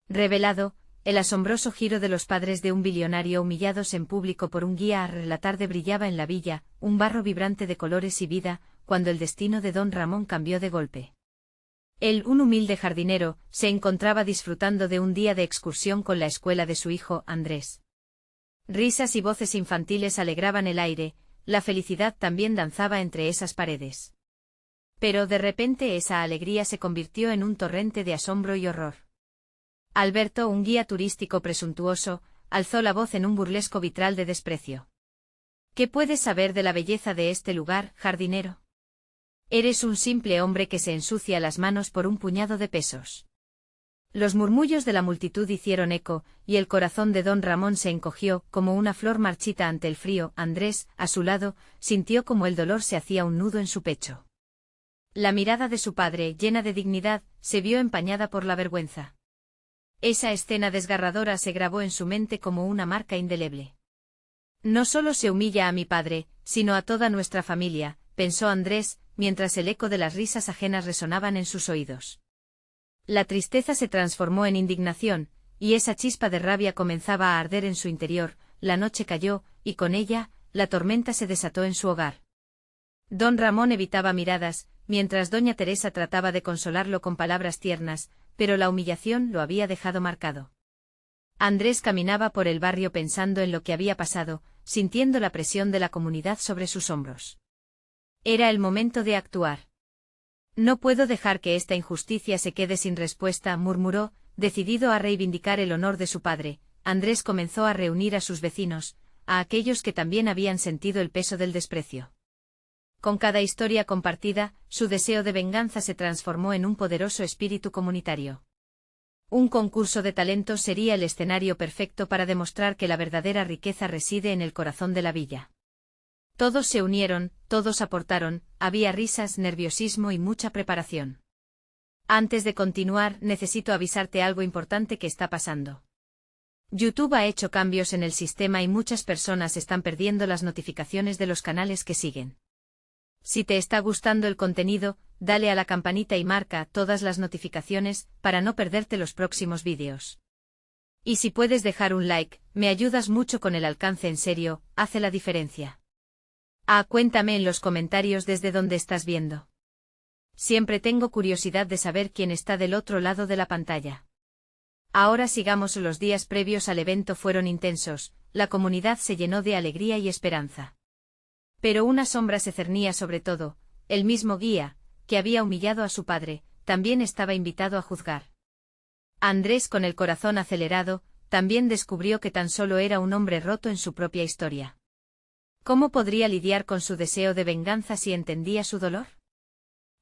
Revelado, el asombroso giro de los padres de un billonario humillados en público por un guía. La tarde brillaba en la villa, un barro vibrante de colores y vida, cuando el destino de don Ramón cambió de golpe. Él, un humilde jardinero, se encontraba disfrutando de un día de excursión con la escuela de su hijo, Andrés. Risas y voces infantiles alegraban el aire, la felicidad también danzaba entre esas paredes. Pero de repente esa alegría se convirtió en un torrente de asombro y horror. Alberto, un guía turístico presuntuoso, alzó la voz en un burlesco vitral de desprecio. ¿Qué puedes saber de la belleza de este lugar, jardinero? Eres un simple hombre que se ensucia las manos por un puñado de pesos. Los murmullos de la multitud hicieron eco, y el corazón de don Ramón se encogió como una flor marchita ante el frío. Andrés, a su lado, sintió como el dolor se hacía un nudo en su pecho. La mirada de su padre, llena de dignidad, se vio empañada por la vergüenza. Esa escena desgarradora se grabó en su mente como una marca indeleble. No solo se humilla a mi padre, sino a toda nuestra familia, pensó Andrés, mientras el eco de las risas ajenas resonaban en sus oídos. La tristeza se transformó en indignación, y esa chispa de rabia comenzaba a arder en su interior. La noche cayó, y con ella, la tormenta se desató en su hogar. Don Ramón evitaba miradas, mientras doña Teresa trataba de consolarlo con palabras tiernas, pero la humillación lo había dejado marcado. Andrés caminaba por el barrio pensando en lo que había pasado, sintiendo la presión de la comunidad sobre sus hombros. Era el momento de actuar. No puedo dejar que esta injusticia se quede sin respuesta, murmuró, decidido a reivindicar el honor de su padre. Andrés comenzó a reunir a sus vecinos, a aquellos que también habían sentido el peso del desprecio. Con cada historia compartida, su deseo de venganza se transformó en un poderoso espíritu comunitario. Un concurso de talentos sería el escenario perfecto para demostrar que la verdadera riqueza reside en el corazón de la villa. Todos se unieron, todos aportaron, había risas, nerviosismo y mucha preparación. Antes de continuar, necesito avisarte algo importante que está pasando. YouTube ha hecho cambios en el sistema y muchas personas están perdiendo las notificaciones de los canales que siguen. Si te está gustando el contenido, dale a la campanita y marca todas las notificaciones para no perderte los próximos vídeos. Y si puedes dejar un like, me ayudas mucho con el alcance, en serio, hace la diferencia. Cuéntame en los comentarios desde dónde estás viendo. Siempre tengo curiosidad de saber quién está del otro lado de la pantalla. Ahora sigamos. Los días previos al evento fueron intensos, la comunidad se llenó de alegría y esperanza. Pero una sombra se cernía sobre todo. El mismo guía, que había humillado a su padre, también estaba invitado a juzgar. Andrés, con el corazón acelerado, también descubrió que tan solo era un hombre roto en su propia historia. ¿Cómo podría lidiar con su deseo de venganza si entendía su dolor?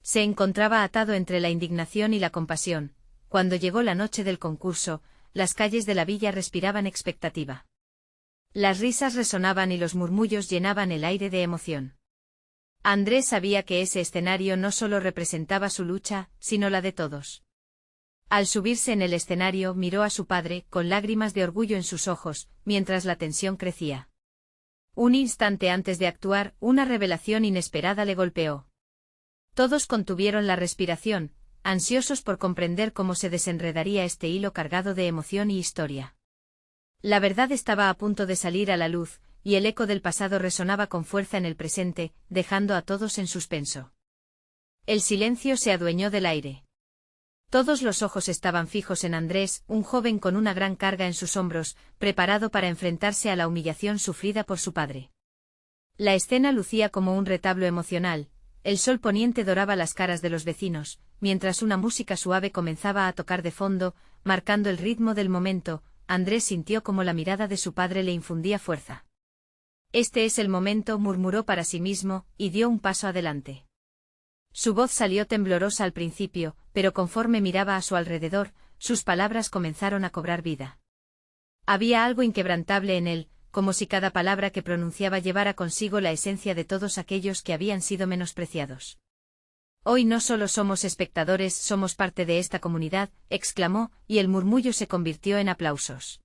Se encontraba atado entre la indignación y la compasión. Cuando llegó la noche del concurso, las calles de la villa respiraban expectativa. Las risas resonaban y los murmullos llenaban el aire de emoción. Andrés sabía que ese escenario no solo representaba su lucha, sino la de todos. Al subirse en el escenario, miró a su padre, con lágrimas de orgullo en sus ojos, mientras la tensión crecía. Un instante antes de actuar, una revelación inesperada le golpeó. Todos contuvieron la respiración, ansiosos por comprender cómo se desenredaría este hilo cargado de emoción y historia. La verdad estaba a punto de salir a la luz, y el eco del pasado resonaba con fuerza en el presente, dejando a todos en suspenso. El silencio se adueñó del aire. Todos los ojos estaban fijos en Andrés, un joven con una gran carga en sus hombros, preparado para enfrentarse a la humillación sufrida por su padre. La escena lucía como un retablo emocional, el sol poniente doraba las caras de los vecinos, mientras una música suave comenzaba a tocar de fondo, marcando el ritmo del momento. Andrés sintió como la mirada de su padre le infundía fuerza. Este es el momento, murmuró para sí mismo, y dio un paso adelante. Su voz salió temblorosa al principio, pero conforme miraba a su alrededor, sus palabras comenzaron a cobrar vida. Había algo inquebrantable en él, como si cada palabra que pronunciaba llevara consigo la esencia de todos aquellos que habían sido menospreciados. Hoy no solo somos espectadores, somos parte de esta comunidad, exclamó, y el murmullo se convirtió en aplausos.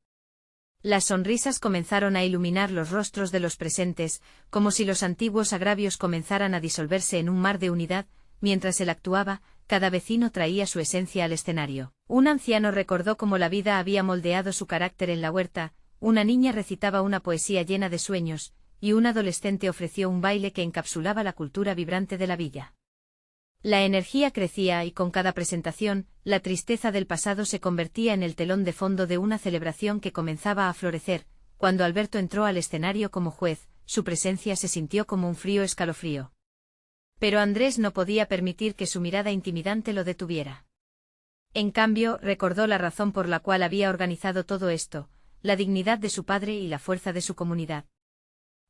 Las sonrisas comenzaron a iluminar los rostros de los presentes, como si los antiguos agravios comenzaran a disolverse en un mar de unidad. Mientras él actuaba, cada vecino traía su esencia al escenario. Un anciano recordó cómo la vida había moldeado su carácter en la huerta, una niña recitaba una poesía llena de sueños, y un adolescente ofreció un baile que encapsulaba la cultura vibrante de la villa. La energía crecía y con cada presentación, la tristeza del pasado se convertía en el telón de fondo de una celebración que comenzaba a florecer. Cuando Alberto entró al escenario como juez, su presencia se sintió como un frío escalofrío. Pero Andrés no podía permitir que su mirada intimidante lo detuviera. En cambio, recordó la razón por la cual había organizado todo esto, la dignidad de su padre y la fuerza de su comunidad.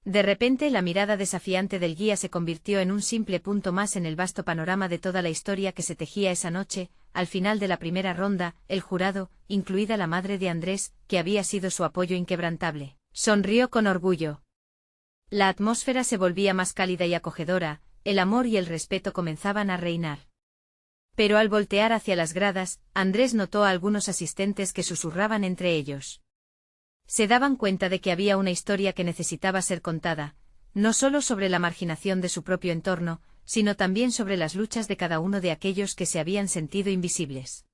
De repente la mirada desafiante del guía se convirtió en un simple punto más en el vasto panorama de toda la historia que se tejía esa noche. Al final de la primera ronda, el jurado, incluida la madre de Andrés, que había sido su apoyo inquebrantable, sonrió con orgullo. La atmósfera se volvía más cálida y acogedora, el amor y el respeto comenzaban a reinar. Pero al voltear hacia las gradas, Andrés notó a algunos asistentes que susurraban entre ellos. Se daban cuenta de que había una historia que necesitaba ser contada, no solo sobre la marginación de su propio entorno, sino también sobre las luchas de cada uno de aquellos que se habían sentido invisibles.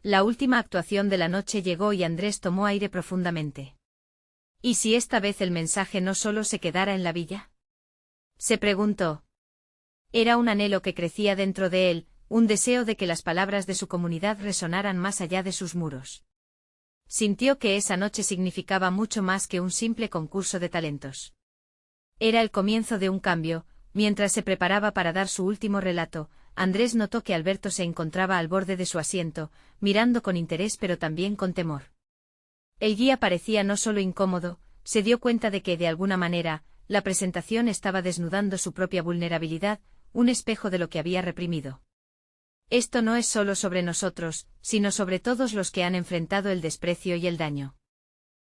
La última actuación de la noche llegó y Andrés tomó aire profundamente. ¿Y si esta vez el mensaje no solo se quedara en la villa? Se preguntó. Era un anhelo que crecía dentro de él, un deseo de que las palabras de su comunidad resonaran más allá de sus muros. Sintió que esa noche significaba mucho más que un simple concurso de talentos. Era el comienzo de un cambio. Mientras se preparaba para dar su último relato, Andrés notó que Alberto se encontraba al borde de su asiento, mirando con interés pero también con temor. El guía parecía no solo incómodo, se dio cuenta de que, de alguna manera, la presentación estaba desnudando su propia vulnerabilidad, un espejo de lo que había reprimido. Esto no es solo sobre nosotros, sino sobre todos los que han enfrentado el desprecio y el daño.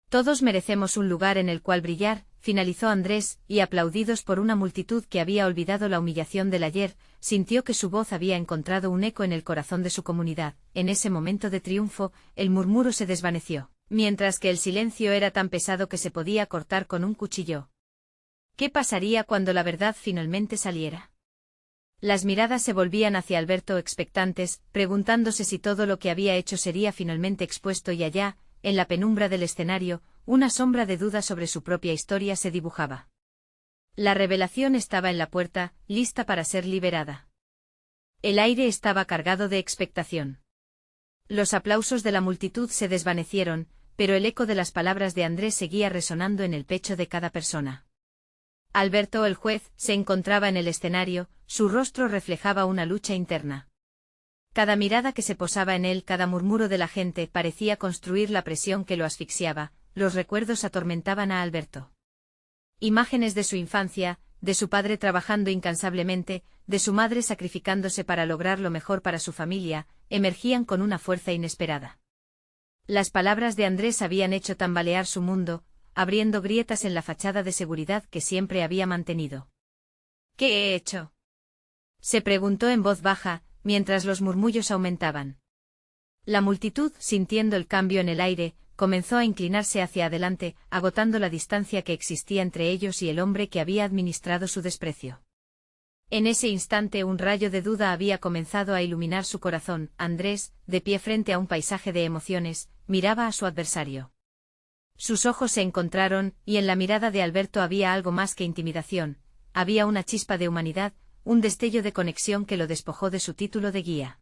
Todos merecemos un lugar en el cual brillar, finalizó Andrés, y aplaudidos por una multitud que había olvidado la humillación del ayer, sintió que su voz había encontrado un eco en el corazón de su comunidad. En ese momento de triunfo, el murmuro se desvaneció, mientras que el silencio era tan pesado que se podía cortar con un cuchillo. ¿Qué pasaría cuando la verdad finalmente saliera? Las miradas se volvían hacia Alberto expectantes, preguntándose si todo lo que había hecho sería finalmente expuesto y allá, en la penumbra del escenario, una sombra de duda sobre su propia historia se dibujaba. La revelación estaba en la puerta, lista para ser liberada. El aire estaba cargado de expectación. Los aplausos de la multitud se desvanecieron, pero el eco de las palabras de Andrés seguía resonando en el pecho de cada persona. Alberto el juez se encontraba en el escenario, su rostro reflejaba una lucha interna. Cada mirada que se posaba en él, cada murmuro de la gente parecía construir la presión que lo asfixiaba. Los recuerdos atormentaban a Alberto. Imágenes de su infancia, de su padre trabajando incansablemente, de su madre sacrificándose para lograr lo mejor para su familia, emergían con una fuerza inesperada. Las palabras de Andrés habían hecho tambalear su mundo, abriendo grietas en la fachada de seguridad que siempre había mantenido. ¿Qué he hecho?, se preguntó en voz baja, mientras los murmullos aumentaban. La multitud, sintiendo el cambio en el aire, comenzó a inclinarse hacia adelante, agotando la distancia que existía entre ellos y el hombre que había administrado su desprecio. En ese instante un rayo de duda había comenzado a iluminar su corazón. Andrés, de pie frente a un paisaje de emociones, miraba a su adversario. Sus ojos se encontraron, y en la mirada de Alberto había algo más que intimidación, había una chispa de humanidad, un destello de conexión que lo despojó de su título de guía.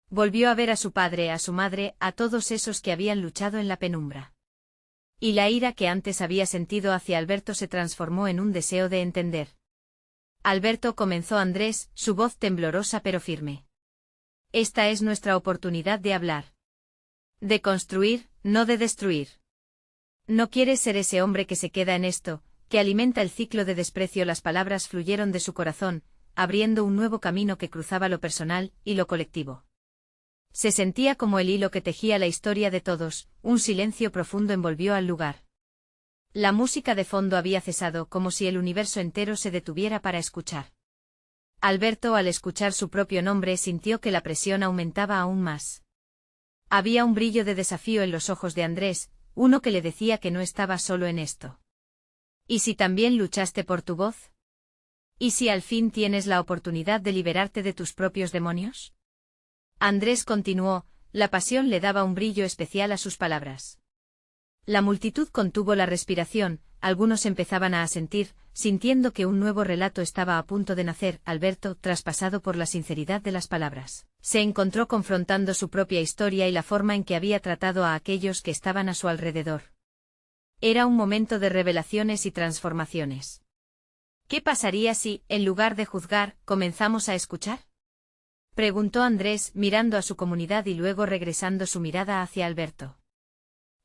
Volvió a ver a su padre, a su madre, a todos esos que habían luchado en la penumbra. Y la ira que antes había sentido hacia Alberto se transformó en un deseo de entender. Alberto, comenzó Andrés, su voz temblorosa pero firme. Esta es nuestra oportunidad de hablar. De construir, no de destruir. No quieres ser ese hombre que se queda en esto, que alimenta el ciclo de desprecio. Las palabras fluyeron de su corazón, abriendo un nuevo camino que cruzaba lo personal y lo colectivo. Se sentía como el hilo que tejía la historia de todos, un silencio profundo envolvió al lugar. La música de fondo había cesado, como si el universo entero se detuviera para escuchar. Alberto, al escuchar su propio nombre, sintió que la presión aumentaba aún más. Había un brillo de desafío en los ojos de Andrés, uno que le decía que no estaba solo en esto. ¿Y si también luchaste por tu voz? ¿Y si al fin tienes la oportunidad de liberarte de tus propios demonios? Andrés continuó, la pasión le daba un brillo especial a sus palabras. La multitud contuvo la respiración, algunos empezaban a asentir, sintiendo que un nuevo relato estaba a punto de nacer. Alberto, traspasado por la sinceridad de las palabras, se encontró confrontando su propia historia y la forma en que había tratado a aquellos que estaban a su alrededor. Era un momento de revelaciones y transformaciones. ¿Qué pasaría si, en lugar de juzgar, comenzamos a escuchar? Preguntó Andrés, mirando a su comunidad y luego regresando su mirada hacia Alberto.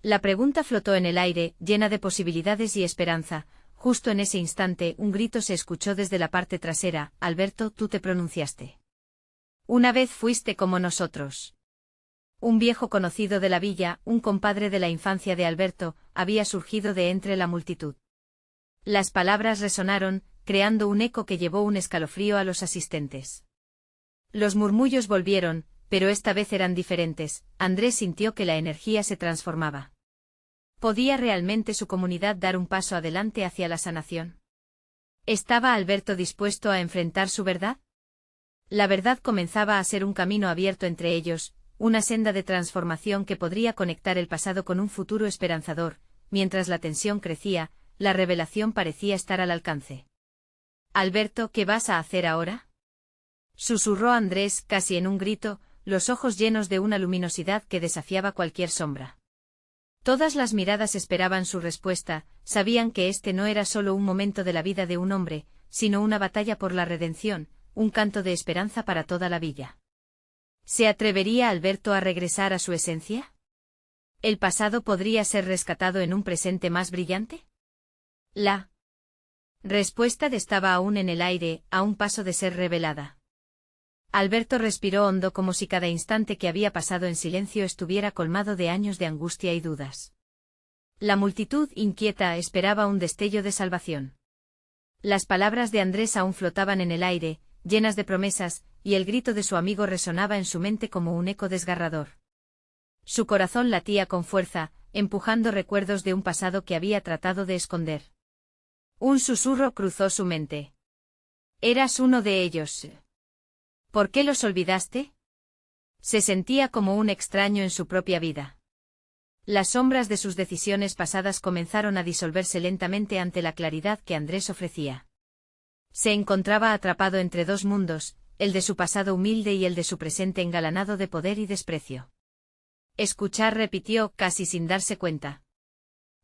La pregunta flotó en el aire, llena de posibilidades y esperanza. Justo en ese instante, un grito se escuchó desde la parte trasera. Alberto, tú te pronunciaste. Una vez fuiste como nosotros. Un viejo conocido de la villa, un compadre de la infancia de Alberto, había surgido de entre la multitud. Las palabras resonaron, creando un eco que llevó un escalofrío a los asistentes. Los murmullos volvieron, pero esta vez eran diferentes. Andrés sintió que la energía se transformaba. ¿Podía realmente su comunidad dar un paso adelante hacia la sanación? ¿Estaba Alberto dispuesto a enfrentar su verdad? La verdad comenzaba a ser un camino abierto entre ellos, una senda de transformación que podría conectar el pasado con un futuro esperanzador. Mientras la tensión crecía, la revelación parecía estar al alcance. Alberto, ¿qué vas a hacer ahora?, susurró Andrés casi en un grito, los ojos llenos de una luminosidad que desafiaba cualquier sombra. Todas las miradas esperaban su respuesta, sabían que este no era solo un momento de la vida de un hombre, sino una batalla por la redención, un canto de esperanza para toda la villa. ¿Se atrevería Alberto a regresar a su esencia? ¿El pasado podría ser rescatado en un presente más brillante? La respuesta estaba aún en el aire, a un paso de ser revelada. Alberto respiró hondo como si cada instante que había pasado en silencio estuviera colmado de años de angustia y dudas. La multitud, inquieta, esperaba un destello de salvación. Las palabras de Andrés aún flotaban en el aire, llenas de promesas, y el grito de su amigo resonaba en su mente como un eco desgarrador. Su corazón latía con fuerza, empujando recuerdos de un pasado que había tratado de esconder. Un susurro cruzó su mente. Eras uno de ellos. ¿Por qué los olvidaste? Se sentía como un extraño en su propia vida. Las sombras de sus decisiones pasadas comenzaron a disolverse lentamente ante la claridad que Andrés ofrecía. Se encontraba atrapado entre dos mundos, el de su pasado humilde y el de su presente engalanado de poder y desprecio. Escuchar, repitió, casi sin darse cuenta.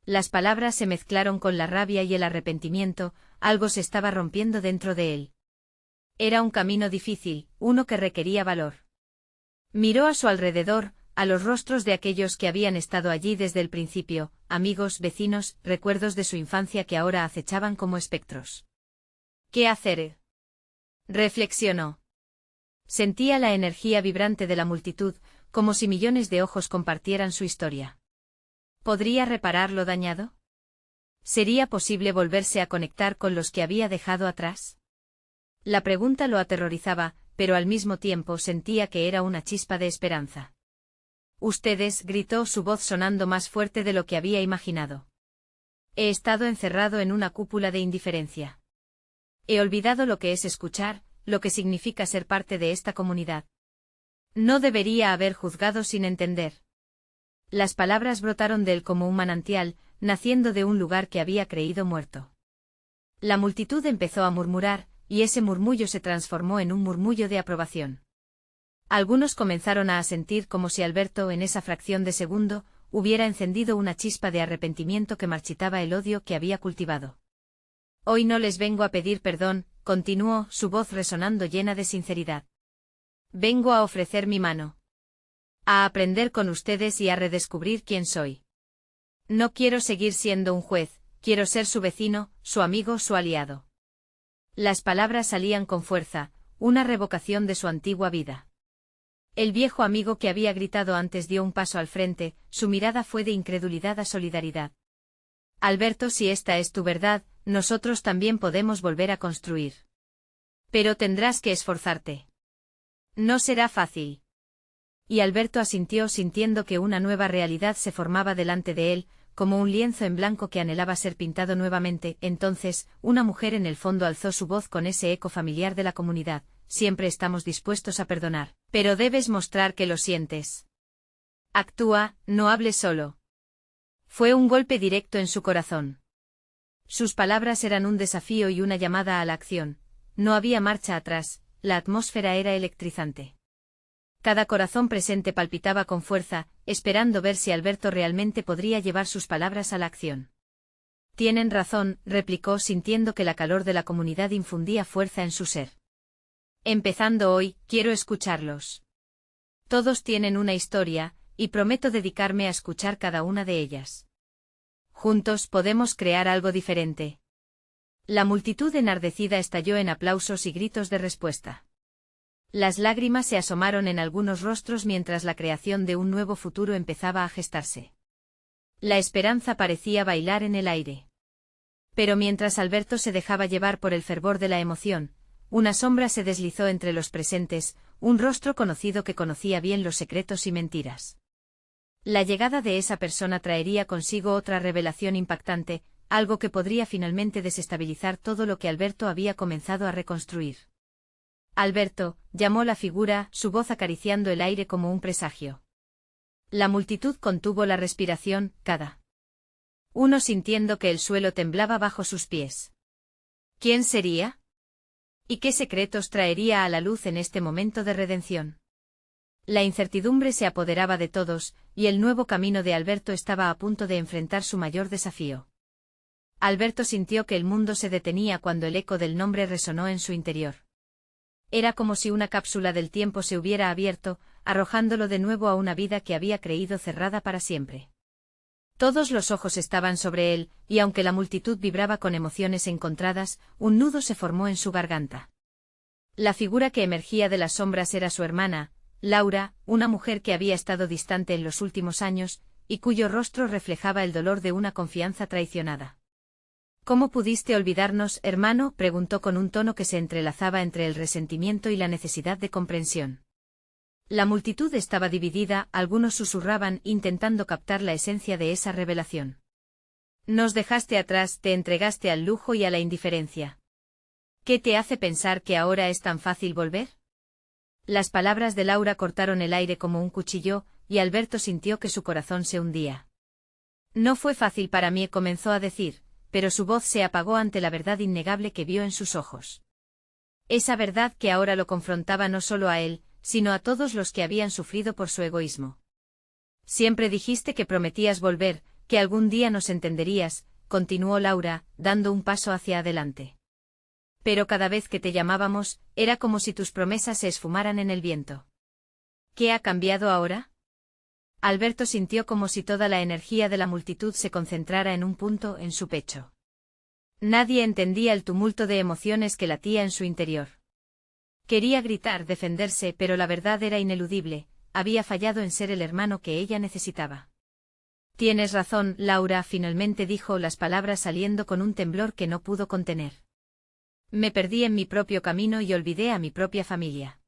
Las palabras se mezclaron con la rabia y el arrepentimiento, algo se estaba rompiendo dentro de él. Era un camino difícil, uno que requería valor. Miró a su alrededor, a los rostros de aquellos que habían estado allí desde el principio, amigos, vecinos, recuerdos de su infancia que ahora acechaban como espectros. ¿Qué hacer?, reflexionó. Sentía la energía vibrante de la multitud, como si millones de ojos compartieran su historia. ¿Podría reparar lo dañado? ¿Sería posible volverse a conectar con los que había dejado atrás? La pregunta lo aterrorizaba, pero al mismo tiempo sentía que era una chispa de esperanza. Ustedes, gritó, su voz sonando más fuerte de lo que había imaginado. He estado encerrado en una cúpula de indiferencia. He olvidado lo que es escuchar, lo que significa ser parte de esta comunidad. No debería haber juzgado sin entender. Las palabras brotaron de él como un manantial, naciendo de un lugar que había creído muerto. La multitud empezó a murmurar, y ese murmullo se transformó en un murmullo de aprobación. Algunos comenzaron a asentir como si Alberto, en esa fracción de segundo, hubiera encendido una chispa de arrepentimiento que marchitaba el odio que había cultivado. Hoy no les vengo a pedir perdón, continuó, su voz resonando llena de sinceridad. Vengo a ofrecer mi mano. A aprender con ustedes y a redescubrir quién soy. No quiero seguir siendo un juez, quiero ser su vecino, su amigo, su aliado. Las palabras salían con fuerza, una revocación de su antigua vida. El viejo amigo que había gritado antes dio un paso al frente, su mirada fue de incredulidad a solidaridad. Alberto, si esta es tu verdad, nosotros también podemos volver a construir. Pero tendrás que esforzarte. No será fácil. Y Alberto asintió sintiendo que una nueva realidad se formaba delante de él, como un lienzo en blanco que anhelaba ser pintado nuevamente. Entonces, una mujer en el fondo alzó su voz con ese eco familiar de la comunidad: siempre estamos dispuestos a perdonar, pero debes mostrar que lo sientes. Actúa, no hables solo. Fue un golpe directo en su corazón. Sus palabras eran un desafío y una llamada a la acción. No había marcha atrás, la atmósfera era electrizante. Cada corazón presente palpitaba con fuerza, esperando ver si Alberto realmente podría llevar sus palabras a la acción. Tienen razón, replicó sintiendo que la calor de la comunidad infundía fuerza en su ser. Empezando hoy, quiero escucharlos. Todos tienen una historia, y prometo dedicarme a escuchar cada una de ellas. Juntos podemos crear algo diferente. La multitud enardecida estalló en aplausos y gritos de respuesta. Las lágrimas se asomaron en algunos rostros mientras la creación de un nuevo futuro empezaba a gestarse. La esperanza parecía bailar en el aire. Pero mientras Alberto se dejaba llevar por el fervor de la emoción, una sombra se deslizó entre los presentes, un rostro conocido que conocía bien los secretos y mentiras. La llegada de esa persona traería consigo otra revelación impactante, algo que podría finalmente desestabilizar todo lo que Alberto había comenzado a reconstruir. Alberto, llamó la figura, su voz acariciando el aire como un presagio. La multitud contuvo la respiración, cada uno sintiendo que el suelo temblaba bajo sus pies. ¿Quién sería? ¿Y qué secretos traería a la luz en este momento de redención? La incertidumbre se apoderaba de todos, y el nuevo camino de Alberto estaba a punto de enfrentar su mayor desafío. Alberto sintió que el mundo se detenía cuando el eco del nombre resonó en su interior. Era como si una cápsula del tiempo se hubiera abierto, arrojándolo de nuevo a una vida que había creído cerrada para siempre. Todos los ojos estaban sobre él, y aunque la multitud vibraba con emociones encontradas, un nudo se formó en su garganta. La figura que emergía de las sombras era su hermana, Laura, una mujer que había estado distante en los últimos años, y cuyo rostro reflejaba el dolor de una confianza traicionada. ¿Cómo pudiste olvidarnos, hermano?, preguntó con un tono que se entrelazaba entre el resentimiento y la necesidad de comprensión. La multitud estaba dividida, algunos susurraban, intentando captar la esencia de esa revelación. Nos dejaste atrás, te entregaste al lujo y a la indiferencia. ¿Qué te hace pensar que ahora es tan fácil volver? Las palabras de Laura cortaron el aire como un cuchillo, y Alberto sintió que su corazón se hundía. No fue fácil para mí, comenzó a decir, pero su voz se apagó ante la verdad innegable que vio en sus ojos. Esa verdad que ahora lo confrontaba no solo a él, sino a todos los que habían sufrido por su egoísmo. Siempre dijiste que prometías volver, que algún día nos entenderías, continuó Laura, dando un paso hacia adelante. Pero cada vez que te llamábamos, era como si tus promesas se esfumaran en el viento. ¿Qué ha cambiado ahora? Alberto sintió como si toda la energía de la multitud se concentrara en un punto en su pecho. Nadie entendía el tumulto de emociones que latía en su interior. Quería gritar, defenderse, pero la verdad era ineludible, había fallado en ser el hermano que ella necesitaba. Tienes razón, Laura, finalmente dijo, las palabras saliendo con un temblor que no pudo contener. Me perdí en mi propio camino y olvidé a mi propia familia.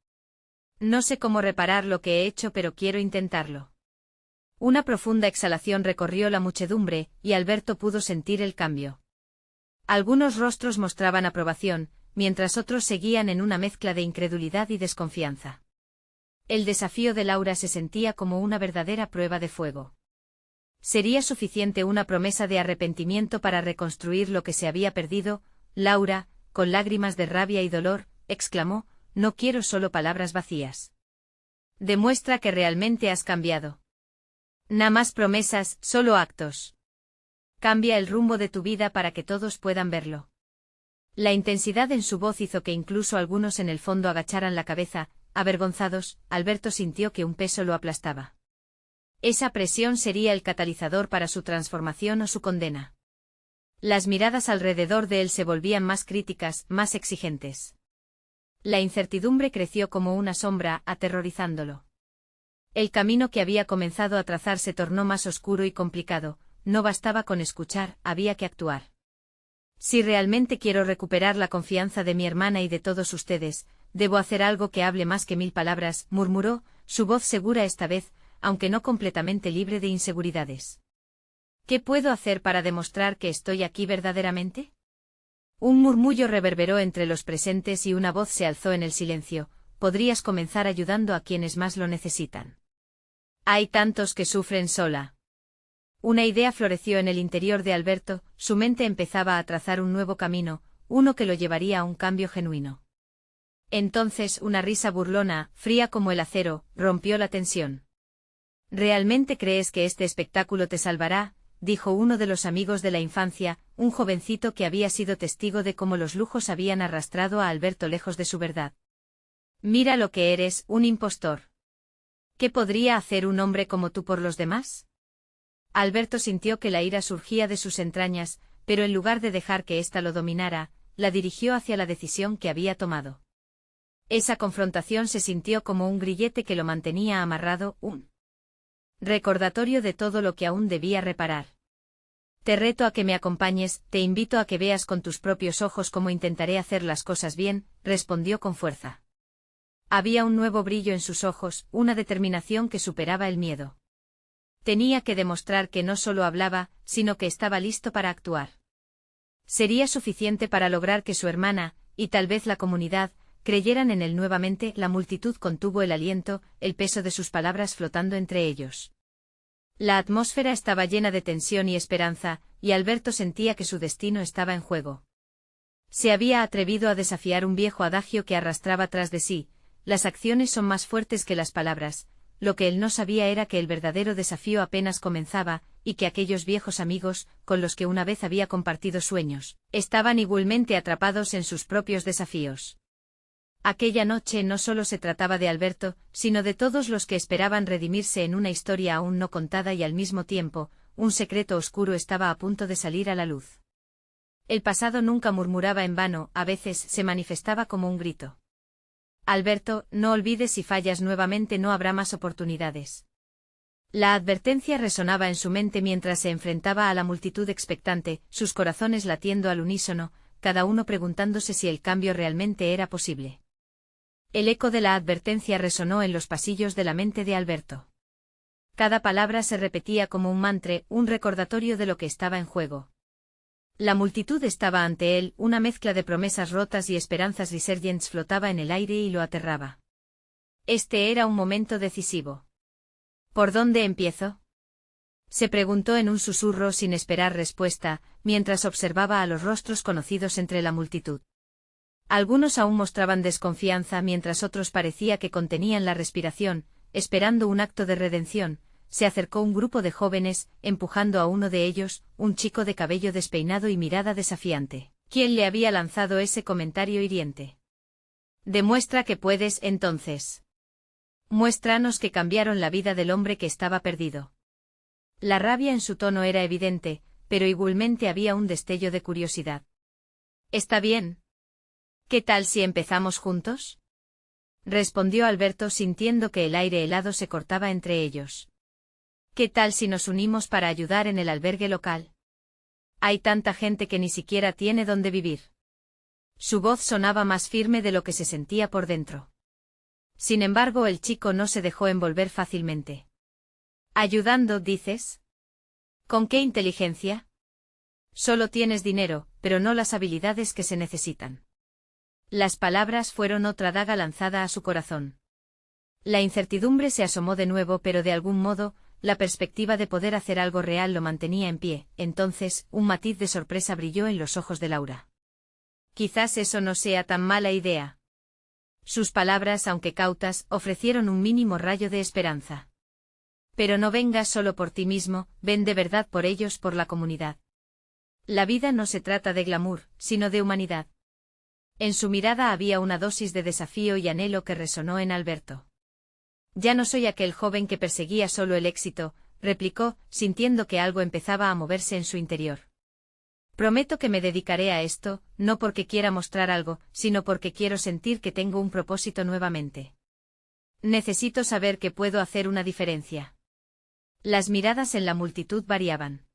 No sé cómo reparar lo que he hecho, pero quiero intentarlo. Una profunda exhalación recorrió la muchedumbre, y Alberto pudo sentir el cambio. Algunos rostros mostraban aprobación, mientras otros seguían en una mezcla de incredulidad y desconfianza. El desafío de Laura se sentía como una verdadera prueba de fuego. ¿Sería suficiente una promesa de arrepentimiento para reconstruir lo que se había perdido? Laura, con lágrimas de rabia y dolor, exclamó, no quiero solo palabras vacías. Demuestra que realmente has cambiado. Nada más promesas, solo actos. Cambia el rumbo de tu vida para que todos puedan verlo. La intensidad en su voz hizo que incluso algunos en el fondo agacharan la cabeza, avergonzados. Alberto sintió que un peso lo aplastaba. Esa presión sería el catalizador para su transformación o su condena. Las miradas alrededor de él se volvían más críticas, más exigentes. La incertidumbre creció como una sombra, aterrorizándolo. El camino que había comenzado a trazar se tornó más oscuro y complicado, no bastaba con escuchar, había que actuar. Si realmente quiero recuperar la confianza de mi hermana y de todos ustedes, debo hacer algo que hable más que 1000 palabras, murmuró, su voz segura esta vez, aunque no completamente libre de inseguridades. ¿Qué puedo hacer para demostrar que estoy aquí verdaderamente? Un murmullo reverberó entre los presentes y una voz se alzó en el silencio. Podrías comenzar ayudando a quienes más lo necesitan. Hay tantos que sufren sola. Una idea floreció en el interior de Alberto, su mente empezaba a trazar un nuevo camino, uno que lo llevaría a un cambio genuino. Entonces una risa burlona, fría como el acero, rompió la tensión. ¿Realmente crees que este espectáculo te salvará?, dijo uno de los amigos de la infancia, un jovencito que había sido testigo de cómo los lujos habían arrastrado a Alberto lejos de su verdad. Mira lo que eres, un impostor. ¿Qué podría hacer un hombre como tú por los demás? Alberto sintió que la ira surgía de sus entrañas, pero en lugar de dejar que ésta lo dominara, la dirigió hacia la decisión que había tomado. Esa confrontación se sintió como un grillete que lo mantenía amarrado, un recordatorio de todo lo que aún debía reparar. Te reto a que me acompañes, te invito a que veas con tus propios ojos cómo intentaré hacer las cosas bien, respondió con fuerza. Había un nuevo brillo en sus ojos, una determinación que superaba el miedo. Tenía que demostrar que no solo hablaba, sino que estaba listo para actuar. Sería suficiente para lograr que su hermana, y tal vez la comunidad, creyeran en él nuevamente. La multitud contuvo el aliento, el peso de sus palabras flotando entre ellos. La atmósfera estaba llena de tensión y esperanza, y Alberto sentía que su destino estaba en juego. Se había atrevido a desafiar un viejo adagio que arrastraba tras de sí: las acciones son más fuertes que las palabras. Lo que él no sabía era que el verdadero desafío apenas comenzaba, y que aquellos viejos amigos, con los que una vez había compartido sueños, estaban igualmente atrapados en sus propios desafíos. Aquella noche no solo se trataba de Alberto, sino de todos los que esperaban redimirse en una historia aún no contada, y al mismo tiempo, un secreto oscuro estaba a punto de salir a la luz. El pasado nunca murmuraba en vano, a veces se manifestaba como un grito. Alberto, no olvides, si fallas nuevamente no habrá más oportunidades. La advertencia resonaba en su mente mientras se enfrentaba a la multitud expectante, sus corazones latiendo al unísono, cada uno preguntándose si el cambio realmente era posible. El eco de la advertencia resonó en los pasillos de la mente de Alberto. Cada palabra se repetía como un mantra, un recordatorio de lo que estaba en juego. La multitud estaba ante él, una mezcla de promesas rotas y esperanzas resurgentes flotaba en el aire y lo aterraba. Este era un momento decisivo. ¿Por dónde empiezo?, se preguntó en un susurro sin esperar respuesta, mientras observaba a los rostros conocidos entre la multitud. Algunos aún mostraban desconfianza, mientras otros parecía que contenían la respiración, esperando un acto de redención. Se acercó un grupo de jóvenes, empujando a uno de ellos, un chico de cabello despeinado y mirada desafiante. ¿Quién le había lanzado ese comentario hiriente? Demuestra que puedes, entonces. Muéstranos que cambiaron la vida del hombre que estaba perdido. La rabia en su tono era evidente, pero igualmente había un destello de curiosidad. Está bien. ¿Qué tal si empezamos juntos?, respondió Alberto, sintiendo que el aire helado se cortaba entre ellos. ¿Qué tal si nos unimos para ayudar en el albergue local? Hay tanta gente que ni siquiera tiene dónde vivir. Su voz sonaba más firme de lo que se sentía por dentro. Sin embargo, el chico no se dejó envolver fácilmente. ¿Ayudando, dices? ¿Con qué inteligencia? Solo tienes dinero, pero no las habilidades que se necesitan. Las palabras fueron otra daga lanzada a su corazón. La incertidumbre se asomó de nuevo, pero de algún modo, la perspectiva de poder hacer algo real lo mantenía en pie. Entonces, un matiz de sorpresa brilló en los ojos de Laura. Quizás eso no sea tan mala idea. Sus palabras, aunque cautas, ofrecieron un mínimo rayo de esperanza. Pero no vengas solo por ti mismo, ven de verdad por ellos, por la comunidad. La vida no se trata de glamour, sino de humanidad. En su mirada había una dosis de desafío y anhelo que resonó en Alberto. Ya no soy aquel joven que perseguía solo el éxito, replicó, sintiendo que algo empezaba a moverse en su interior. Prometo que me dedicaré a esto, no porque quiera mostrar algo, sino porque quiero sentir que tengo un propósito nuevamente. Necesito saber que puedo hacer una diferencia. Las miradas en la multitud variaban.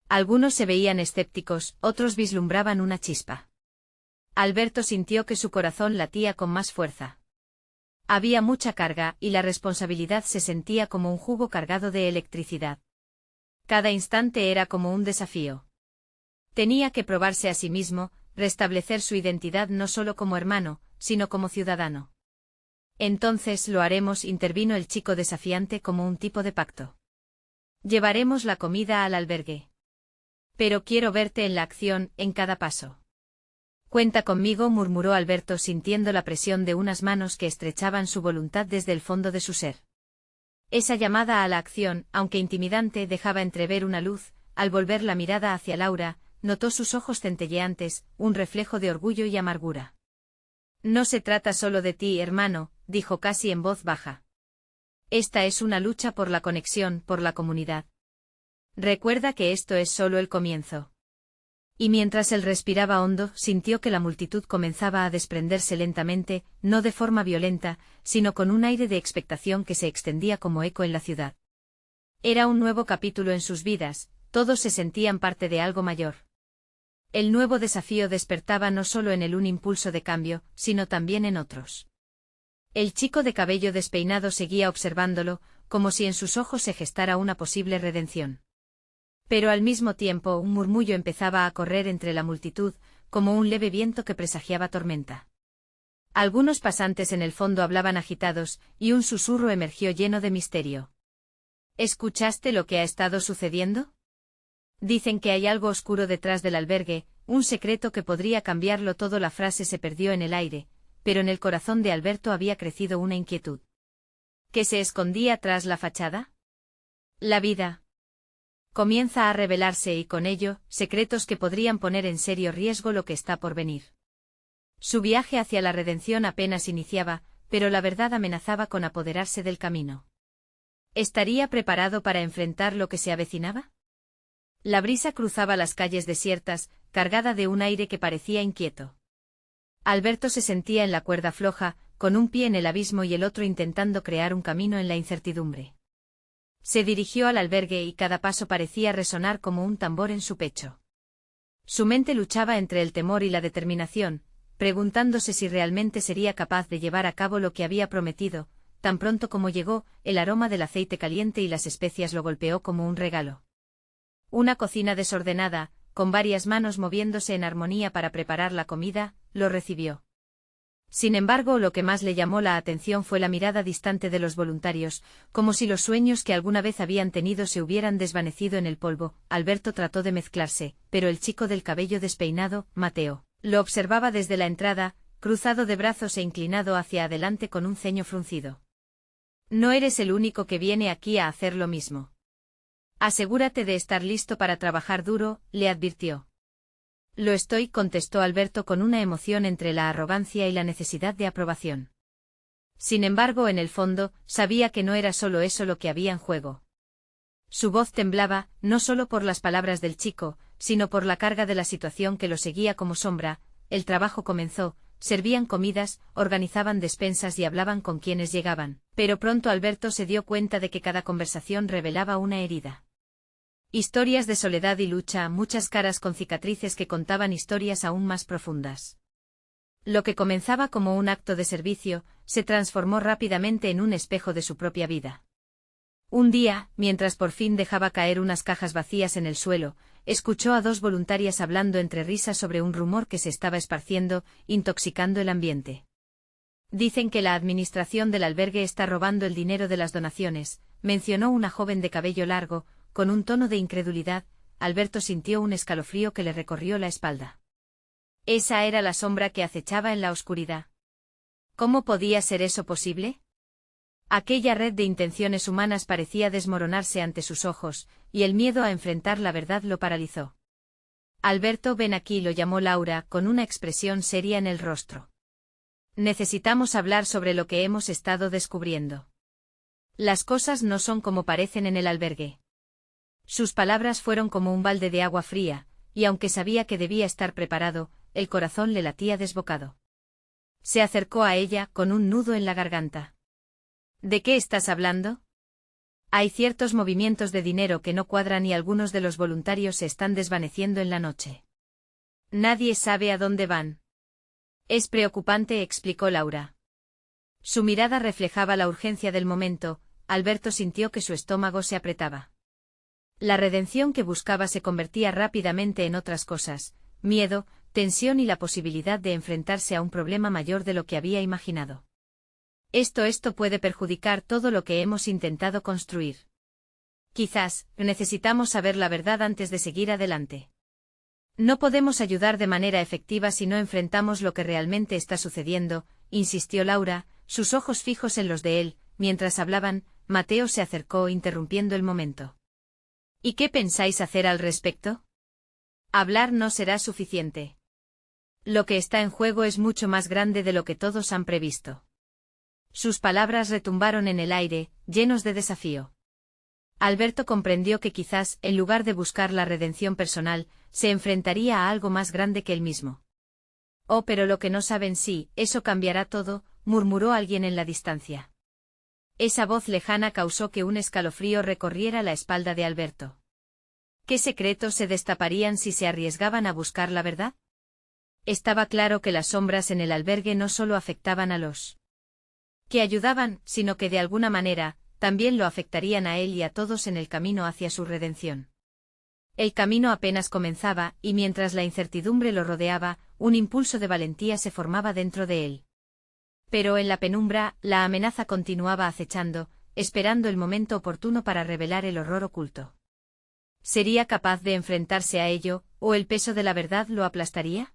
Algunos se veían escépticos, otros vislumbraban una chispa. Alberto sintió que su corazón latía con más fuerza. Había mucha carga, y la responsabilidad se sentía como un jugo cargado de electricidad. Cada instante era como un desafío. Tenía que probarse a sí mismo, restablecer su identidad no solo como hermano, sino como ciudadano. Entonces lo haremos, intervino el chico desafiante como un tipo de pacto. Llevaremos la comida al albergue. Pero quiero verte en la acción, en cada paso. Cuenta conmigo, murmuró Alberto sintiendo la presión de unas manos que estrechaban su voluntad desde el fondo de su ser. Esa llamada a la acción, aunque intimidante, dejaba entrever una luz. Al volver la mirada hacia Laura, notó sus ojos centelleantes, un reflejo de orgullo y amargura. No se trata solo de ti, hermano, dijo casi en voz baja. Esta es una lucha por la conexión, por la comunidad. Recuerda que esto es solo el comienzo. Y mientras él respiraba hondo, sintió que la multitud comenzaba a desprenderse lentamente, no de forma violenta, sino con un aire de expectación que se extendía como eco en la ciudad. Era un nuevo capítulo en sus vidas, todos se sentían parte de algo mayor. El nuevo desafío despertaba no solo en él un impulso de cambio, sino también en otros. El chico de cabello despeinado seguía observándolo, como si en sus ojos se gestara una posible redención. Pero al mismo tiempo un murmullo empezaba a correr entre la multitud, como un leve viento que presagiaba tormenta. Algunos pasantes en el fondo hablaban agitados, y un susurro emergió lleno de misterio. ¿Escuchaste lo que ha estado sucediendo? Dicen que hay algo oscuro detrás del albergue, un secreto que podría cambiarlo todo. La frase se perdió en el aire, pero en el corazón de Alberto había crecido una inquietud. ¿Qué se escondía tras la fachada? La vida comienza a revelarse y con ello, secretos que podrían poner en serio riesgo lo que está por venir. Su viaje hacia la redención apenas iniciaba, pero la verdad amenazaba con apoderarse del camino. ¿Estaría preparado para enfrentar lo que se avecinaba? La brisa cruzaba las calles desiertas, cargada de un aire que parecía inquieto. Alberto se sentía en la cuerda floja, con un pie en el abismo y el otro intentando crear un camino en la incertidumbre. Se dirigió al albergue y cada paso parecía resonar como un tambor en su pecho. Su mente luchaba entre el temor y la determinación, preguntándose si realmente sería capaz de llevar a cabo lo que había prometido. Tan pronto como llegó, el aroma del aceite caliente y las especias lo golpeó como un regalo. Una cocina desordenada, con varias manos moviéndose en armonía para preparar la comida, lo recibió. Sin embargo, lo que más le llamó la atención fue la mirada distante de los voluntarios, como si los sueños que alguna vez habían tenido se hubieran desvanecido en el polvo. Alberto trató de mezclarse, pero el chico del cabello despeinado, Mateo, lo observaba desde la entrada, cruzado de brazos e inclinado hacia adelante con un ceño fruncido. No eres el único que viene aquí a hacer lo mismo. Asegúrate de estar listo para trabajar duro, le advirtió. Lo estoy, contestó Alberto con una emoción entre la arrogancia y la necesidad de aprobación. Sin embargo, en el fondo, sabía que no era solo eso lo que había en juego. Su voz temblaba, no solo por las palabras del chico, sino por la carga de la situación que lo seguía como sombra. El trabajo comenzó, servían comidas, organizaban despensas y hablaban con quienes llegaban, pero pronto Alberto se dio cuenta de que cada conversación revelaba una herida. Historias de soledad y lucha, muchas caras con cicatrices que contaban historias aún más profundas. Lo que comenzaba como un acto de servicio, se transformó rápidamente en un espejo de su propia vida. Un día, mientras por fin dejaba caer unas cajas vacías en el suelo, escuchó a dos voluntarias hablando entre risas sobre un rumor que se estaba esparciendo, intoxicando el ambiente. Dicen que la administración del albergue está robando el dinero de las donaciones, mencionó una joven de cabello largo, con un tono de incredulidad. Alberto sintió un escalofrío que le recorrió la espalda. Esa era la sombra que acechaba en la oscuridad. ¿Cómo podía ser eso posible? Aquella red de intenciones humanas parecía desmoronarse ante sus ojos, y el miedo a enfrentar la verdad lo paralizó. Alberto, ven aquí, lo llamó Laura, con una expresión seria en el rostro. Necesitamos hablar sobre lo que hemos estado descubriendo. Las cosas no son como parecen en el albergue. Sus palabras fueron como un balde de agua fría, y aunque sabía que debía estar preparado, el corazón le latía desbocado. Se acercó a ella, con un nudo en la garganta. ¿De qué estás hablando? Hay ciertos movimientos de dinero que no cuadran y algunos de los voluntarios se están desvaneciendo en la noche. Nadie sabe a dónde van. Es preocupante, explicó Laura. Su mirada reflejaba la urgencia del momento. Alberto sintió que su estómago se apretaba. La redención que buscaba se convertía rápidamente en otras cosas: miedo, tensión y la posibilidad de enfrentarse a un problema mayor de lo que había imaginado. Esto puede perjudicar todo lo que hemos intentado construir. Quizás, necesitamos saber la verdad antes de seguir adelante. No podemos ayudar de manera efectiva si no enfrentamos lo que realmente está sucediendo, insistió Laura, sus ojos fijos en los de él. Mientras hablaban, Mateo se acercó interrumpiendo el momento. ¿Y qué pensáis hacer al respecto? Hablar no será suficiente. Lo que está en juego es mucho más grande de lo que todos han previsto. Sus palabras retumbaron en el aire, llenos de desafío. Alberto comprendió que quizás, en lugar de buscar la redención personal, se enfrentaría a algo más grande que él mismo. Oh, pero lo que no saben si, eso cambiará todo, murmuró alguien en la distancia. Esa voz lejana causó que un escalofrío recorriera la espalda de Alberto. ¿Qué secretos se destaparían si se arriesgaban a buscar la verdad? Estaba claro que las sombras en el albergue no solo afectaban a los que ayudaban, sino que de alguna manera, también lo afectarían a él y a todos en el camino hacia su redención. El camino apenas comenzaba, y mientras la incertidumbre lo rodeaba, un impulso de valentía se formaba dentro de él. Pero en la penumbra, la amenaza continuaba acechando, esperando el momento oportuno para revelar el horror oculto. ¿Sería capaz de enfrentarse a ello, o el peso de la verdad lo aplastaría?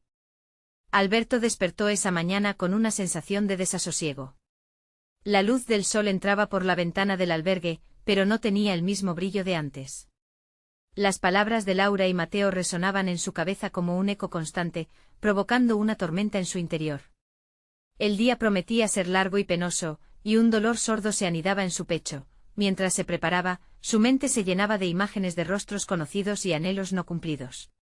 Alberto despertó esa mañana con una sensación de desasosiego. La luz del sol entraba por la ventana del albergue, pero no tenía el mismo brillo de antes. Las palabras de Laura y Mateo resonaban en su cabeza como un eco constante, provocando una tormenta en su interior. El día prometía ser largo y penoso, y un dolor sordo se anidaba en su pecho. Mientras se preparaba, su mente se llenaba de imágenes de rostros conocidos y anhelos no cumplidos.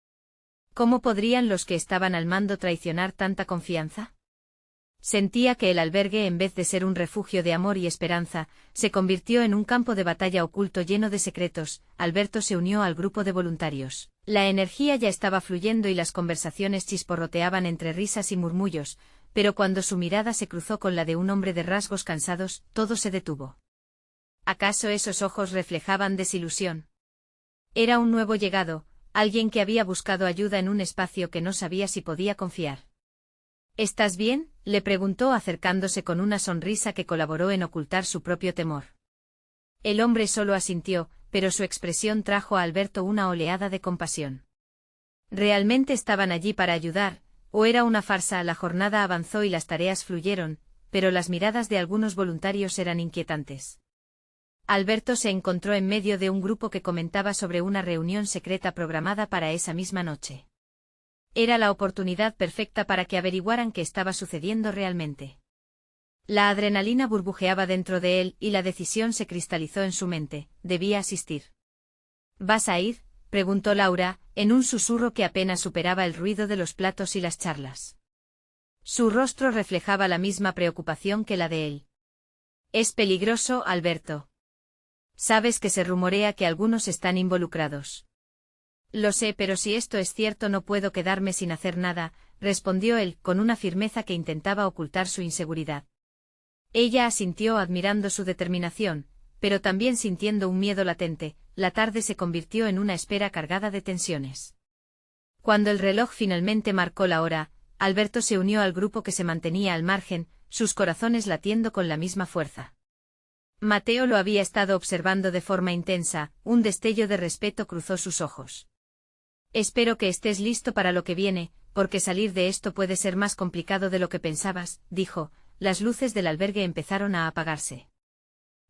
¿Cómo podrían los que estaban al mando traicionar tanta confianza? Sentía que el albergue, en vez de ser un refugio de amor y esperanza, se convirtió en un campo de batalla oculto lleno de secretos. Alberto se unió al grupo de voluntarios. La energía ya estaba fluyendo y las conversaciones chisporroteaban entre risas y murmullos, pero cuando su mirada se cruzó con la de un hombre de rasgos cansados, todo se detuvo. ¿Acaso esos ojos reflejaban desilusión? Era un nuevo llegado, alguien que había buscado ayuda en un espacio que no sabía si podía confiar. ¿Estás bien?, le preguntó acercándose con una sonrisa que colaboró en ocultar su propio temor. El hombre solo asintió, pero su expresión trajo a Alberto una oleada de compasión. ¿Realmente estaban allí para ayudar, o era una farsa? La jornada avanzó y las tareas fluyeron, pero las miradas de algunos voluntarios eran inquietantes. Alberto se encontró en medio de un grupo que comentaba sobre una reunión secreta programada para esa misma noche. Era la oportunidad perfecta para que averiguaran qué estaba sucediendo realmente. La adrenalina burbujeaba dentro de él y la decisión se cristalizó en su mente: debía asistir. ¿Vas a ir?, preguntó Laura, en un susurro que apenas superaba el ruido de los platos y las charlas. Su rostro reflejaba la misma preocupación que la de él. Es peligroso, Alberto. Sabes que se rumorea que algunos están involucrados. Lo sé, pero si esto es cierto no puedo quedarme sin hacer nada, respondió él, con una firmeza que intentaba ocultar su inseguridad. Ella asintió admirando su determinación, pero también sintiendo un miedo latente. La tarde se convirtió en una espera cargada de tensiones. Cuando el reloj finalmente marcó la hora, Alberto se unió al grupo que se mantenía al margen, sus corazones latiendo con la misma fuerza. Mateo lo había estado observando de forma intensa, un destello de respeto cruzó sus ojos. Espero que estés listo para lo que viene, porque salir de esto puede ser más complicado de lo que pensabas, dijo. Las luces del albergue empezaron a apagarse.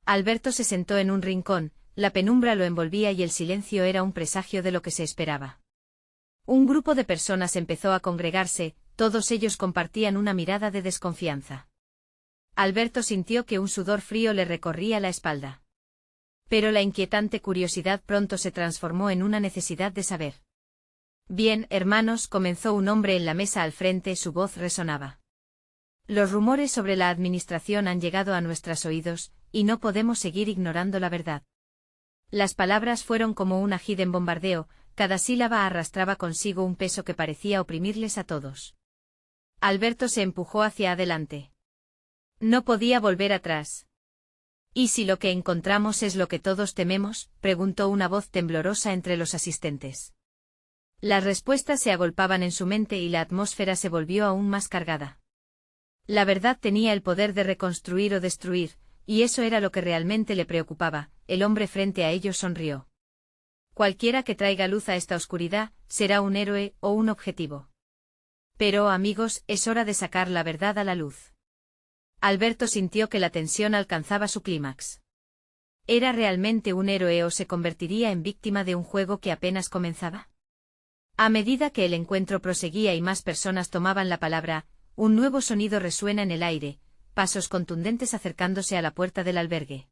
Alberto se sentó en un rincón, la penumbra lo envolvía y el silencio era un presagio de lo que se esperaba. Un grupo de personas empezó a congregarse, todos ellos compartían una mirada de desconfianza. Alberto sintió que un sudor frío le recorría la espalda. Pero la inquietante curiosidad pronto se transformó en una necesidad de saber. Bien, hermanos, comenzó un hombre en la mesa al frente, su voz resonaba. Los rumores sobre la administración han llegado a nuestros oídos, y no podemos seguir ignorando la verdad. Las palabras fueron como un ají en bombardeo, cada sílaba arrastraba consigo un peso que parecía oprimirles a todos. Alberto se empujó hacia adelante. No podía volver atrás. ¿Y si lo que encontramos es lo que todos tememos?, preguntó una voz temblorosa entre los asistentes. Las respuestas se agolpaban en su mente y la atmósfera se volvió aún más cargada. La verdad tenía el poder de reconstruir o destruir, y eso era lo que realmente le preocupaba. El hombre frente a ellos sonrió. Cualquiera que traiga luz a esta oscuridad, será un héroe o un objetivo. Pero, amigos, es hora de sacar la verdad a la luz. Alberto sintió que la tensión alcanzaba su clímax. ¿Era realmente un héroe o se convertiría en víctima de un juego que apenas comenzaba? A medida que el encuentro proseguía y más personas tomaban la palabra, un nuevo sonido resuena en el aire, pasos contundentes acercándose a la puerta del albergue.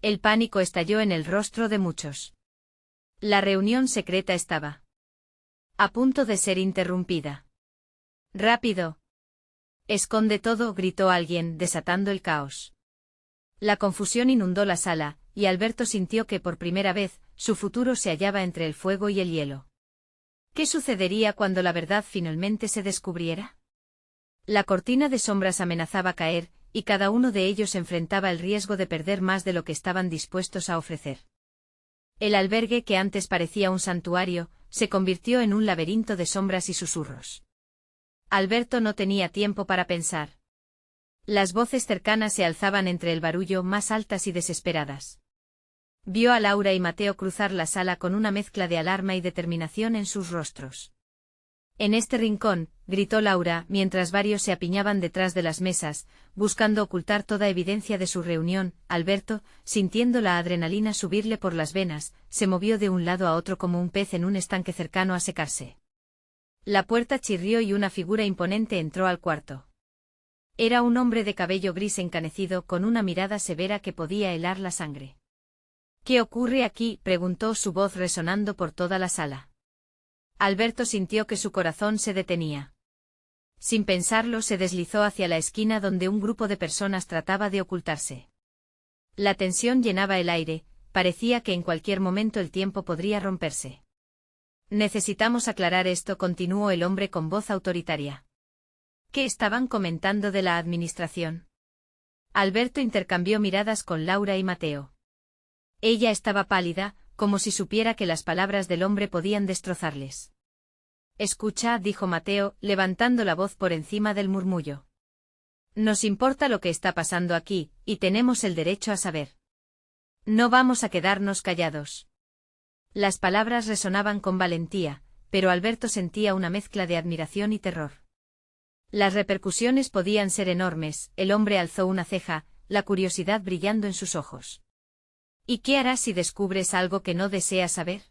El pánico estalló en el rostro de muchos. La reunión secreta estaba a punto de ser interrumpida. ¡Rápido! «Esconde todo», gritó alguien, desatando el caos. La confusión inundó la sala, y Alberto sintió que por primera vez, su futuro se hallaba entre el fuego y el hielo. ¿Qué sucedería cuando la verdad finalmente se descubriera? La cortina de sombras amenazaba caer, y cada uno de ellos enfrentaba el riesgo de perder más de lo que estaban dispuestos a ofrecer. El albergue, que antes parecía un santuario, se convirtió en un laberinto de sombras y susurros. Alberto no tenía tiempo para pensar. Las voces cercanas se alzaban entre el barullo, más altas y desesperadas. Vio a Laura y Mateo cruzar la sala con una mezcla de alarma y determinación en sus rostros. «En este rincón», gritó Laura, mientras varios se apiñaban detrás de las mesas, buscando ocultar toda evidencia de su reunión. Alberto, sintiendo la adrenalina subirle por las venas, se movió de un lado a otro como un pez en un estanque cercano a secarse. La puerta chirrió y una figura imponente entró al cuarto. Era un hombre de cabello gris encanecido con una mirada severa que podía helar la sangre. «¿Qué ocurre aquí?», preguntó, su voz resonando por toda la sala. Alberto sintió que su corazón se detenía. Sin pensarlo, se deslizó hacia la esquina donde un grupo de personas trataba de ocultarse. La tensión llenaba el aire, parecía que en cualquier momento el tiempo podría romperse. «Necesitamos aclarar esto», continuó el hombre con voz autoritaria. «¿Qué estaban comentando de la administración?». Alberto intercambió miradas con Laura y Mateo. Ella estaba pálida, como si supiera que las palabras del hombre podían destrozarles. «Escucha», dijo Mateo, levantando la voz por encima del murmullo. «Nos importa lo que está pasando aquí, y tenemos el derecho a saber. No vamos a quedarnos callados». Las palabras resonaban con valentía, pero Alberto sentía una mezcla de admiración y terror. Las repercusiones podían ser enormes. El hombre alzó una ceja, la curiosidad brillando en sus ojos. «¿Y qué harás si descubres algo que no deseas saber?».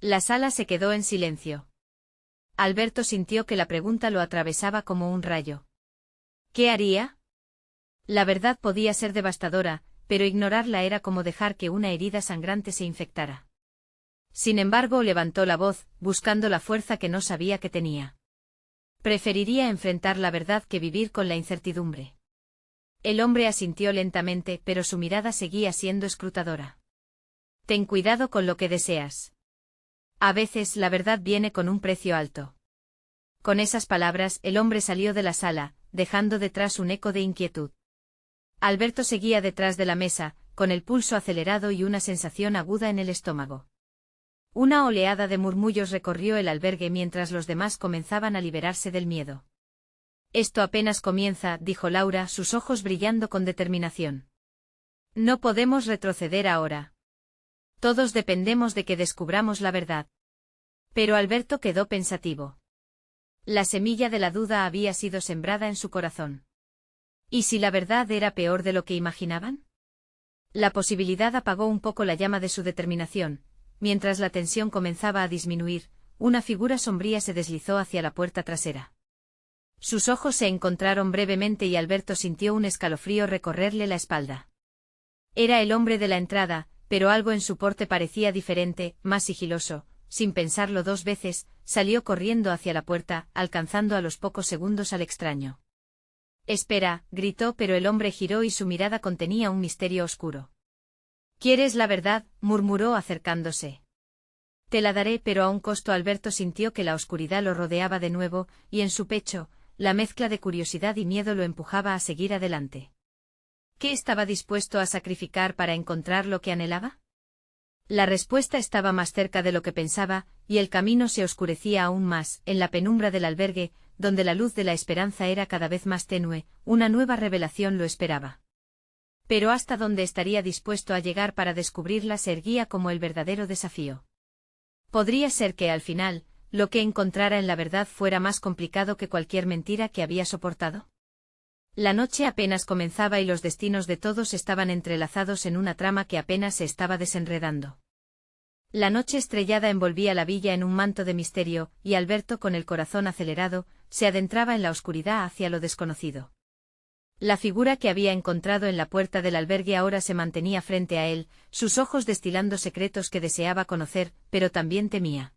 La sala se quedó en silencio. Alberto sintió que la pregunta lo atravesaba como un rayo. ¿Qué haría? La verdad podía ser devastadora, pero ignorarla era como dejar que una herida sangrante se infectara. Sin embargo, levantó la voz, buscando la fuerza que no sabía que tenía. «Preferiría enfrentar la verdad que vivir con la incertidumbre». El hombre asintió lentamente, pero su mirada seguía siendo escrutadora. «Ten cuidado con lo que deseas. A veces la verdad viene con un precio alto». Con esas palabras, el hombre salió de la sala, dejando detrás un eco de inquietud. Alberto seguía detrás de la mesa, con el pulso acelerado y una sensación aguda en el estómago. Una oleada de murmullos recorrió el albergue mientras los demás comenzaban a liberarse del miedo. «Esto apenas comienza», dijo Laura, sus ojos brillando con determinación. «No podemos retroceder ahora. Todos dependemos de que descubramos la verdad». Pero Alberto quedó pensativo. La semilla de la duda había sido sembrada en su corazón. ¿Y si la verdad era peor de lo que imaginaban? La posibilidad apagó un poco la llama de su determinación. Mientras la tensión comenzaba a disminuir, una figura sombría se deslizó hacia la puerta trasera. Sus ojos se encontraron brevemente y Alberto sintió un escalofrío recorrerle la espalda. Era el hombre de la entrada, pero algo en su porte parecía diferente, más sigiloso. Sin pensarlo dos veces, salió corriendo hacia la puerta, alcanzando a los pocos segundos al extraño. «Espera», gritó, pero el hombre giró y su mirada contenía un misterio oscuro. «¿Quieres la verdad?», murmuró acercándose. «Te la daré, pero a un costo». Alberto sintió que la oscuridad lo rodeaba de nuevo, y en su pecho, la mezcla de curiosidad y miedo lo empujaba a seguir adelante. ¿Qué estaba dispuesto a sacrificar para encontrar lo que anhelaba? La respuesta estaba más cerca de lo que pensaba, y el camino se oscurecía aún más, en la penumbra del albergue, donde la luz de la esperanza era cada vez más tenue, una nueva revelación lo esperaba. Pero hasta dónde estaría dispuesto a llegar para descubrirla se erguía como el verdadero desafío. Podría ser que al final, lo que encontrara en la verdad fuera más complicado que cualquier mentira que había soportado. La noche apenas comenzaba y los destinos de todos estaban entrelazados en una trama que apenas se estaba desenredando. La noche estrellada envolvía la villa en un manto de misterio, y Alberto, con el corazón acelerado, se adentraba en la oscuridad hacia lo desconocido. La figura que había encontrado en la puerta del albergue ahora se mantenía frente a él, sus ojos destilando secretos que deseaba conocer, pero también temía.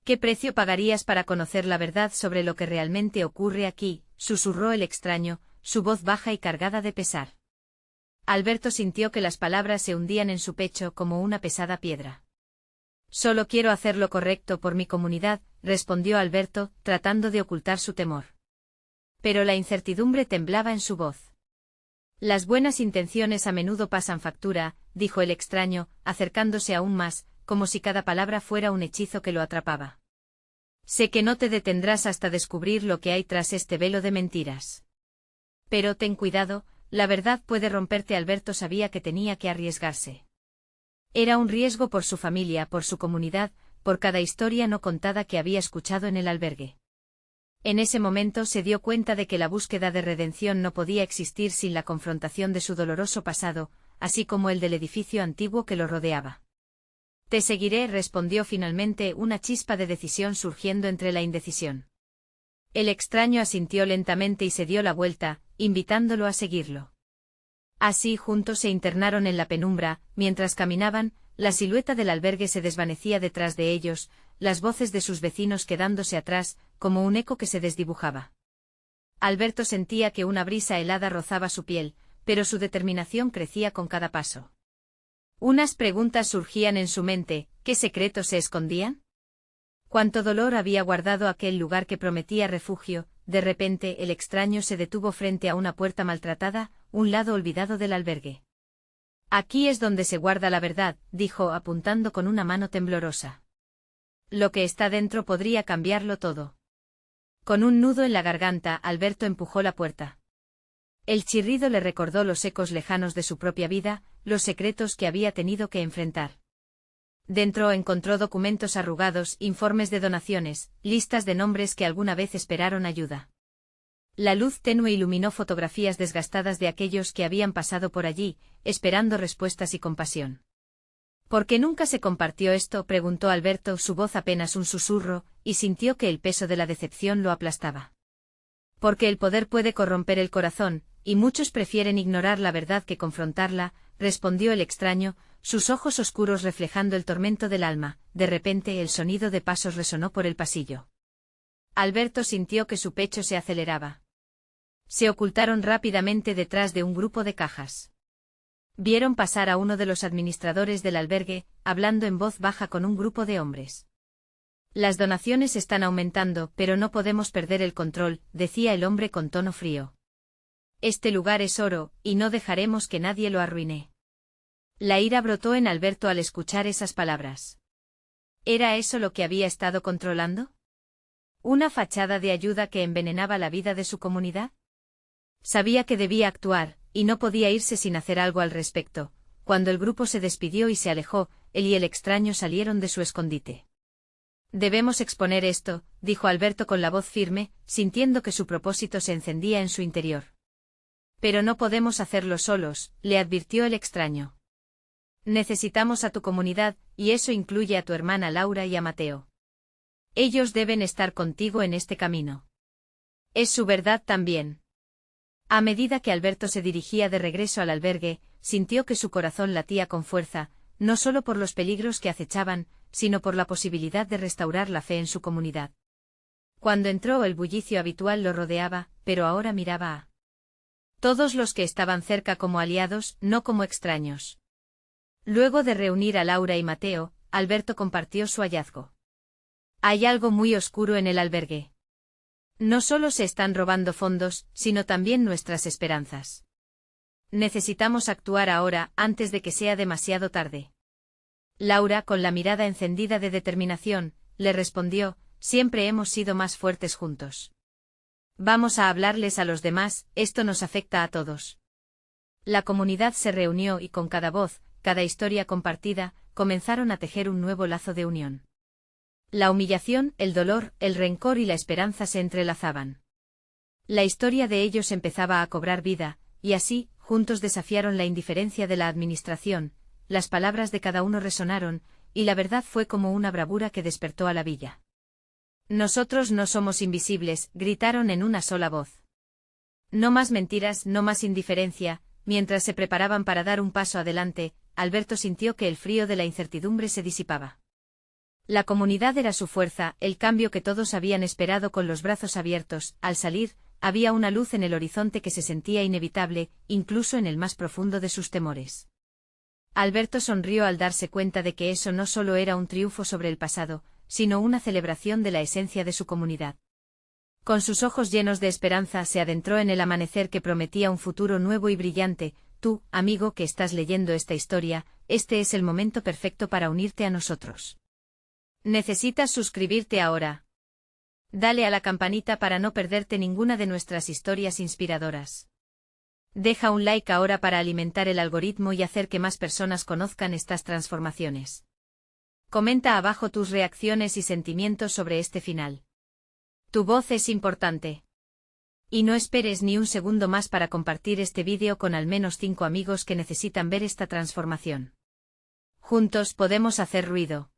¿Qué precio pagarías para conocer la verdad sobre lo que realmente ocurre aquí?, susurró el extraño, su voz baja y cargada de pesar. Alberto sintió que las palabras se hundían en su pecho como una pesada piedra. Solo quiero hacer lo correcto por mi comunidad, respondió Alberto, tratando de ocultar su temor. Pero la incertidumbre temblaba en su voz. Las buenas intenciones a menudo pasan factura, dijo el extraño, acercándose aún más, como si cada palabra fuera un hechizo que lo atrapaba. Sé que no te detendrás hasta descubrir lo que hay tras este velo de mentiras. Pero ten cuidado, la verdad puede romperte. Alberto sabía que tenía que arriesgarse. Era un riesgo por su familia, por su comunidad, por cada historia no contada que había escuchado en el albergue. En ese momento se dio cuenta de que la búsqueda de redención no podía existir sin la confrontación de su doloroso pasado, así como el del edificio antiguo que lo rodeaba. Te seguiré, respondió finalmente, una chispa de decisión surgiendo entre la indecisión. El extraño asintió lentamente y se dio la vuelta, invitándolo a seguirlo. Así juntos se internaron en la penumbra, mientras caminaban, la silueta del albergue se desvanecía detrás de ellos, las voces de sus vecinos quedándose atrás, como un eco que se desdibujaba. Alberto sentía que una brisa helada rozaba su piel, pero su determinación crecía con cada paso. Unas preguntas surgían en su mente, ¿qué secretos se escondían? Cuánto dolor había guardado aquel lugar que prometía refugio. De repente el extraño se detuvo frente a una puerta maltratada, un lado olvidado del albergue. Aquí es donde se guarda la verdad, dijo apuntando con una mano temblorosa. Lo que está dentro podría cambiarlo todo. Con un nudo en la garganta, Alberto empujó la puerta. El chirrido le recordó los ecos lejanos de su propia vida, los secretos que había tenido que enfrentar. Dentro encontró documentos arrugados, informes de donaciones, listas de nombres que alguna vez esperaron ayuda. La luz tenue iluminó fotografías desgastadas de aquellos que habían pasado por allí, esperando respuestas y compasión. ¿Por qué nunca se compartió esto?, preguntó Alberto, su voz apenas un susurro, y sintió que el peso de la decepción lo aplastaba. Porque el poder puede corromper el corazón, y muchos prefieren ignorar la verdad que confrontarla, respondió el extraño, sus ojos oscuros reflejando el tormento del alma. De repente el sonido de pasos resonó por el pasillo. Alberto sintió que su pecho se aceleraba. Se ocultaron rápidamente detrás de un grupo de cajas. Vieron pasar a uno de los administradores del albergue, hablando en voz baja con un grupo de hombres. Las donaciones están aumentando, pero no podemos perder el control, decía el hombre con tono frío. Este lugar es oro, y no dejaremos que nadie lo arruine. La ira brotó en Alberto al escuchar esas palabras. ¿Era eso lo que había estado controlando? ¿Una fachada de ayuda que envenenaba la vida de su comunidad? Sabía que debía actuar, y no podía irse sin hacer algo al respecto. Cuando el grupo se despidió y se alejó, él y el extraño salieron de su escondite. Debemos exponer esto, dijo Alberto con la voz firme, sintiendo que su propósito se encendía en su interior. Pero no podemos hacerlo solos, le advirtió el extraño. Necesitamos a tu comunidad, y eso incluye a tu hermana Laura y a Mateo. Ellos deben estar contigo en este camino. Es su verdad también. A medida que Alberto se dirigía de regreso al albergue, sintió que su corazón latía con fuerza, no solo por los peligros que acechaban, sino por la posibilidad de restaurar la fe en su comunidad. Cuando entró, el bullicio habitual lo rodeaba, pero ahora miraba a todos los que estaban cerca como aliados, no como extraños. Luego de reunir a Laura y Mateo, Alberto compartió su hallazgo. Hay algo muy oscuro en el albergue. No solo se están robando fondos, sino también nuestras esperanzas. Necesitamos actuar ahora, antes de que sea demasiado tarde. Laura, con la mirada encendida de determinación, le respondió, siempre hemos sido más fuertes juntos. Vamos a hablarles a los demás, esto nos afecta a todos. La comunidad se reunió y con cada voz, cada historia compartida, comenzaron a tejer un nuevo lazo de unión. La humillación, el dolor, el rencor y la esperanza se entrelazaban. La historia de ellos empezaba a cobrar vida, y así, juntos desafiaron la indiferencia de la administración, las palabras de cada uno resonaron, y la verdad fue como una bravura que despertó a la villa. Nosotros no somos invisibles, gritaron en una sola voz. No más mentiras, no más indiferencia. Mientras se preparaban para dar un paso adelante, Alberto sintió que el frío de la incertidumbre se disipaba. La comunidad era su fuerza, el cambio que todos habían esperado con los brazos abiertos. Al salir, había una luz en el horizonte que se sentía inevitable, incluso en el más profundo de sus temores. Alberto sonrió al darse cuenta de que eso no solo era un triunfo sobre el pasado, sino una celebración de la esencia de su comunidad. Con sus ojos llenos de esperanza se adentró en el amanecer que prometía un futuro nuevo y brillante. Tú, amigo que estás leyendo esta historia, este es el momento perfecto para unirte a nosotros. Necesitas suscribirte ahora. Dale a la campanita para no perderte ninguna de nuestras historias inspiradoras. Deja un like ahora para alimentar el algoritmo y hacer que más personas conozcan estas transformaciones. Comenta abajo tus reacciones y sentimientos sobre este final. Tu voz es importante. Y no esperes ni un segundo más para compartir este vídeo con al menos 5 amigos que necesitan ver esta transformación. Juntos podemos hacer ruido.